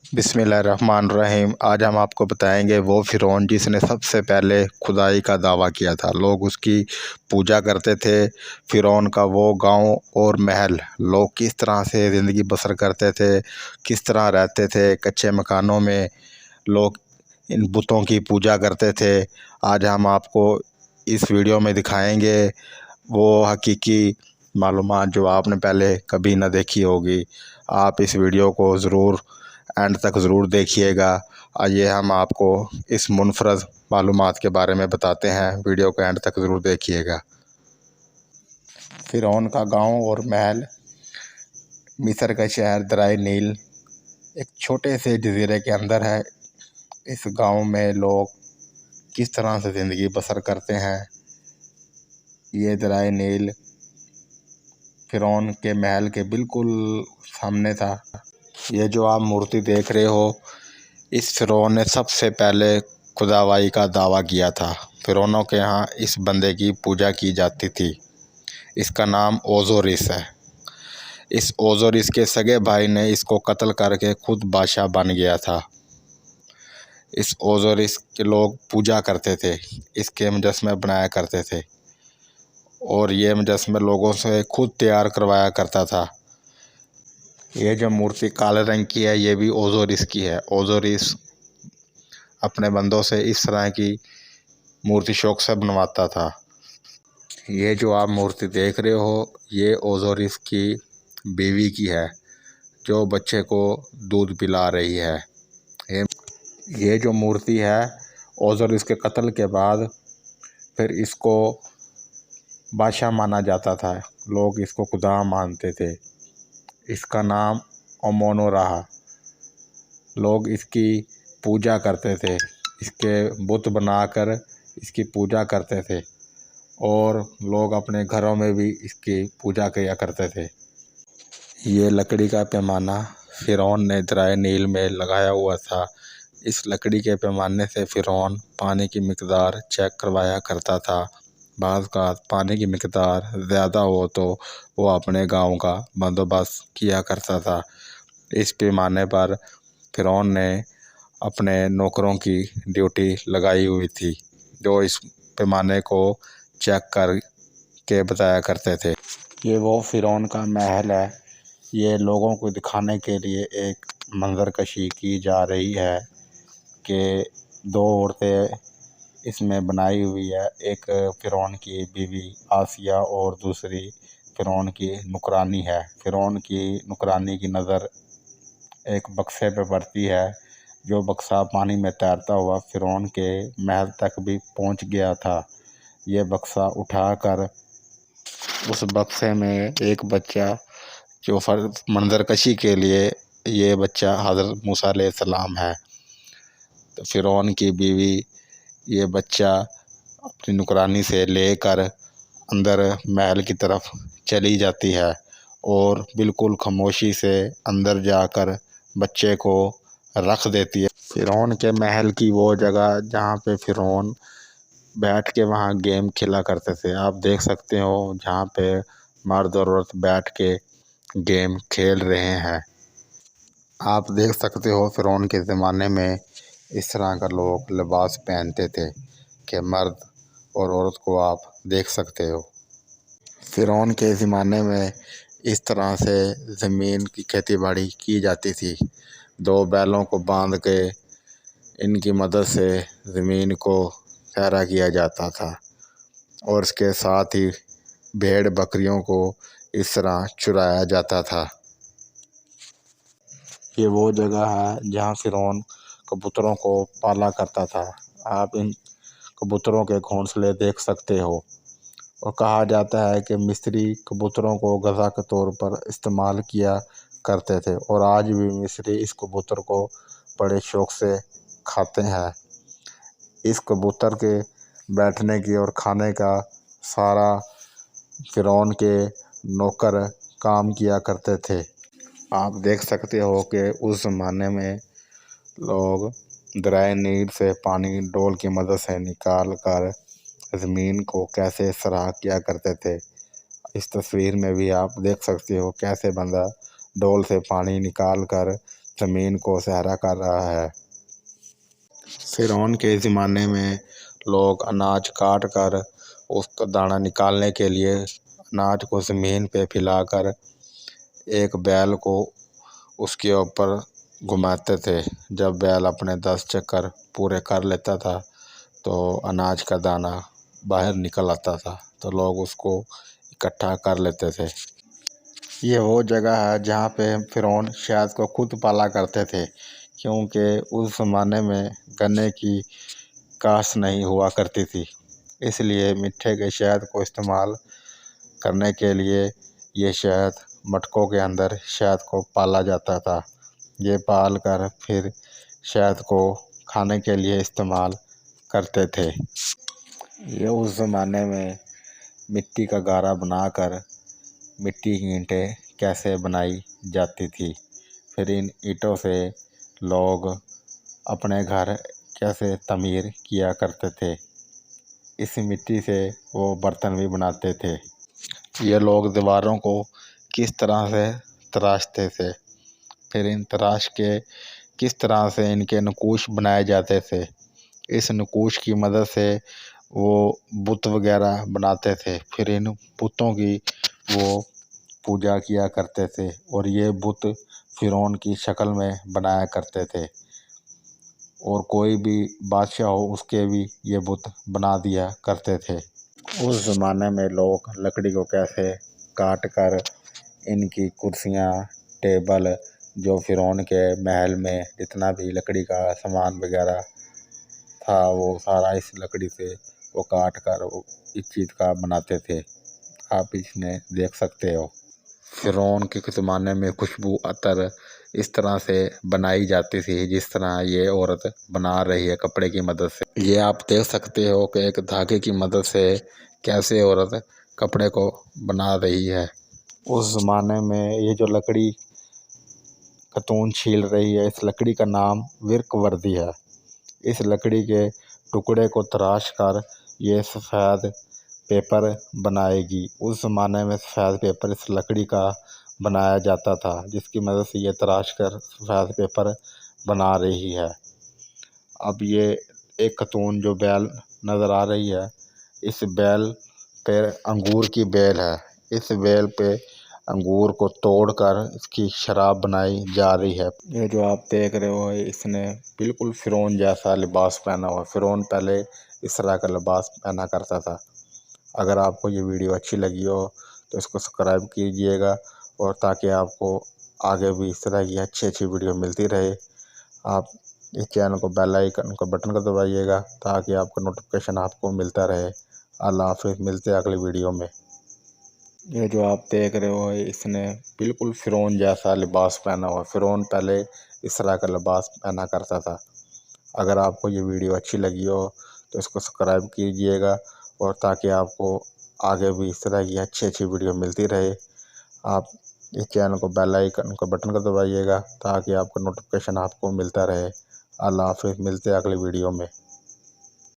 बिस्मिल्लाहिर्रहमानिर्रहीम। आज हम आपको बताएंगे वो फ़िरौन जिसने सबसे पहले खुदाई का दावा किया था। लोग उसकी पूजा करते थे। फ़िरौन का वो गांव और महल, लोग किस तरह से ज़िंदगी बसर करते थे, किस तरह रहते थे कच्चे मकानों में, लोग इन बुतों की पूजा करते थे। आज हम आपको इस वीडियो में दिखाएंगे वो हकीकी मालूमात जो आपने पहले कभी ना देखी होगी। आप इस वीडियो को ज़रूर एंड तक ज़रूर देखिएगा। आइए हम आपको इस मुनफरद मालूमात के बारे में बताते हैं। वीडियो को एंड तक ज़रूर देखिएगा। फ़िरौन का गांव और महल मिस्र का शहर दरियाए नील एक छोटे से जजीरे के अंदर है। इस गांव में लोग किस तरह से ज़िंदगी बसर करते हैं, ये दरियाए नील फ़िरौन के महल के बिल्कुल सामने था। ये जो आप मूर्ति देख रहे हो, इस फ़िरौन ने सबसे पहले खुदावाई का दावा किया था। फ़िरौनों के यहाँ इस बंदे की पूजा की जाती थी। इसका नाम ओज़ोरिस है। इस ओज़ोरिस के सगे भाई ने इसको कत्ल करके खुद बादशाह बन गया था। इस ओज़ोरिस के लोग पूजा करते थे, इसके मुजस्मे बनाया करते थे और ये मुजस्मे लोगों से खुद तैयार करवाया करता था। ये जो मूर्ति काले रंग की है, ये भी ओज़ोरिस की है। ओज़ोरिस अपने बंदों से इस तरह की मूर्ति शौक से बनवाता था। ये जो आप मूर्ति देख रहे हो, ये ओज़ोरिस की बीवी की है जो बच्चे को दूध पिला रही है। ये जो मूर्ति है, ओज़ोरिस के कत्ल के बाद फिर इसको बादशाह माना जाता था। लोग इसको खुदा मानते थे। इसका नाम अमोनो रहा। लोग इसकी पूजा करते थे, इसके बुत बनाकर इसकी पूजा करते थे और लोग अपने घरों में भी इसकी पूजा किया करते थे। ये लकड़ी का पैमाना फ़िरौन ने दरियाए नील में लगाया हुआ था। इस लकड़ी के पैमाने से फ़िरौन पानी की मिक़दार चेक करवाया करता था। बाज़ का पानी की मिक़दार ज़्यादा हो तो वो अपने गांव का बंदोबस्त किया करता था। इस पैमाने पर फ़िरौन ने अपने नौकरों की ड्यूटी लगाई हुई थी जो इस पैमाने को चेक कर के बताया करते थे। ये वो फ़िरौन का महल है। ये लोगों को दिखाने के लिए एक मंजर कशी की जा रही है कि दो औरतें इसमें बनाई हुई है। एक फ़िरौन की बीवी आसिया और दूसरी फ़िरौन की नुकरानी है। फ़िरौन की नुकरानी की नज़र एक बक्से पे पड़ती है। जो बक्सा पानी में तैरता हुआ फ़िरौन के महल तक भी पहुंच गया था। ये बक्सा उठाकर उस बक्से में एक बच्चा जो मंजर कशी के लिए, ये बच्चा हज़रत मूसा अलैहिस्सलाम है। तो फ़िरौन की बीवी ये बच्चा अपनी नुकरानी से लेकर अंदर महल की तरफ चली जाती है और बिल्कुल खामोशी से अंदर जाकर बच्चे को रख देती है। फ़िरौन के महल की वो जगह जहाँ पे फ़िरौन बैठ के वहाँ गेम खेला करते थे, आप देख सकते हो, जहाँ पे मर्द और औरत बैठ के गेम खेल रहे हैं। आप देख सकते हो फ़िरौन के ज़माने में इस तरह का लोग लिबास पहनते थे कि मर्द और औरत को आप देख सकते हो। फ़िरौन के ज़माने में इस तरह से ज़मीन की खेती बाड़ी की जाती थी। दो बैलों को बांध के इनकी मदद से ज़मीन को चरा किया जाता था और इसके साथ ही भेड़ बकरियों को इस तरह चुराया जाता था। ये वो जगह है जहाँ फ़िरौन कबूतरों को पाला करता था। आप इन कबूतरों के घोंसले देख सकते हो और कहा जाता है कि मिस्री कबूतरों को ग़िज़ा के तौर पर इस्तेमाल किया करते थे और आज भी मिस्री इस कबूतर को बड़े शौक़ से खाते हैं। इस कबूतर के बैठने की और खाने का सारा फ़िरौन के नौकर काम किया करते थे। आप देख सकते हो कि उस ज़माने में लोग दरियाए नील से पानी डोल की मदद से निकाल कर ज़मीन को कैसे सराह किया करते थे। इस तस्वीर में भी आप देख सकते हो कैसे बंदा डोल से पानी निकाल कर زمین کو صحرا کر رہا ہے۔ فرعون کے زمانے میں لوگ اناج کاٹ کر اس کا دانہ نکالنے کے لیے اناج کو زمین پہ پھیلا کر ایک بیل کو اس کے اوپر گھماتے تھے۔ جب بیل اپنے 10 چکر پورے کر لیتا تھا تو اناج کا دانہ باہر نکل آتا تھا، تو لوگ اس کو اکٹھا کر لیتے تھے۔ یہ وہ جگہ ہے جہاں پہ فرعون شہد کو خود پالا کرتے تھے، کیونکہ اس زمانے میں گنے کی کاشت نہیں ہوا کرتی تھی، اس لیے میٹھے کے شہد کو استعمال کرنے کے لیے یہ شہد مٹکوں کے اندر شہد کو پالا جاتا تھا۔ یہ پال کر پھر شہد کو کھانے کے لیے استعمال کرتے تھے۔ یہ اس زمانے میں مٹی کا گارا بنا کر مٹی کی اینٹیں کیسے بنائی جاتی تھی، پھر ان اینٹوں سے لوگ اپنے گھر کیسے تعمیر کیا کرتے تھے، اس مٹی سے وہ برتن بھی بناتے تھے۔ یہ لوگ دیواروں کو کس طرح سے تراشتے تھے، پھر ان تراش کے کس طرح سے ان کے نقوش بنائے جاتے تھے، اس نقوش کی مدد سے وہ بت وغیرہ بناتے تھے، پھر ان بتوں کی وہ پوجا کیا کرتے تھے، اور یہ بت فرعون کی شکل میں بنایا کرتے تھے، اور کوئی بھی بادشاہ ہو اس کے بھی یہ بت بنا دیا کرتے تھے۔ اس زمانے میں لوگ لکڑی کو کیسے کاٹ کر ان کی کرسیاں، ٹیبل، جو فرعون کے محل میں جتنا بھی لکڑی کا سامان وغیرہ تھا وہ سارا اس لکڑی سے وہ کاٹ کر اس چیز کا بناتے تھے۔ آپ اس میں دیکھ سکتے ہو فرعون کے زمانے میں خوشبو عطر اس طرح سے بنائی جاتی تھی جس طرح یہ عورت بنا رہی ہے کپڑے کی مدد سے۔ یہ آپ دیکھ سکتے ہو کہ ایک دھاگے کی مدد سے کیسے عورت کپڑے کو بنا رہی ہے۔ اس زمانے میں یہ جو لکڑی خاتون چھیل رہی ہے، اس لکڑی کا نام ورق وردی ہے۔ اس لکڑی کے ٹکڑے کو تراش کر یہ سفید پیپر بنائے گی۔ اس زمانے میں سفید پیپر اس لکڑی کا بنایا جاتا تھا، جس کی مدد سے یہ تراش کر سفید پیپر بنا رہی ہے۔ اب یہ ایک خاتون جو بیل نظر آ رہی ہے، اس بیل پہ انگور کی بیل ہے، اس بیل پہ انگور کو توڑ کر اس کی شراب بنائی جا رہی ہے۔ یہ جو آپ دیکھ رہے ہو اس نے بالکل فرعون جیسا لباس پہنا ہوا ہے۔ فرعون پہلے اس طرح کا لباس پہنا کرتا تھا۔ اگر آپ کو یہ ویڈیو اچھی لگی ہو تو اس کو سبسکرائب کیجئے گا، اور تاکہ آپ کو آگے بھی اس طرح کی اچھی ویڈیو ملتی رہے۔ آپ اس چینل کو بیل آئیکن کو بٹن کو دبائیے گا تاکہ آپ کو نوٹیفیکیشن آپ کو ملتا رہے۔ اللہ حافظ، ملتے ہیں اگلی ویڈیو میں۔ یہ جو آپ دیکھ رہے ہو اس نے بالکل فرعون جیسا لباس پہنا ہوا ہے۔ فرعون پہلے اس طرح کا لباس پہنا کرتا تھا۔ اگر آپ کو یہ ویڈیو اچھی لگی ہو تو اس کو سبسکرائب کیجئے گا، اور تاکہ آپ کو آگے بھی اس طرح کی اچھی ویڈیو ملتی رہے۔ آپ اس چینل کو بیل آئیکن کو بٹن کو دبائیے گا تاکہ آپ کو نوٹیفیکیشن آپ کو ملتا رہے۔ اللہ حافظ، ملتے ہیں اگلی ویڈیو میں۔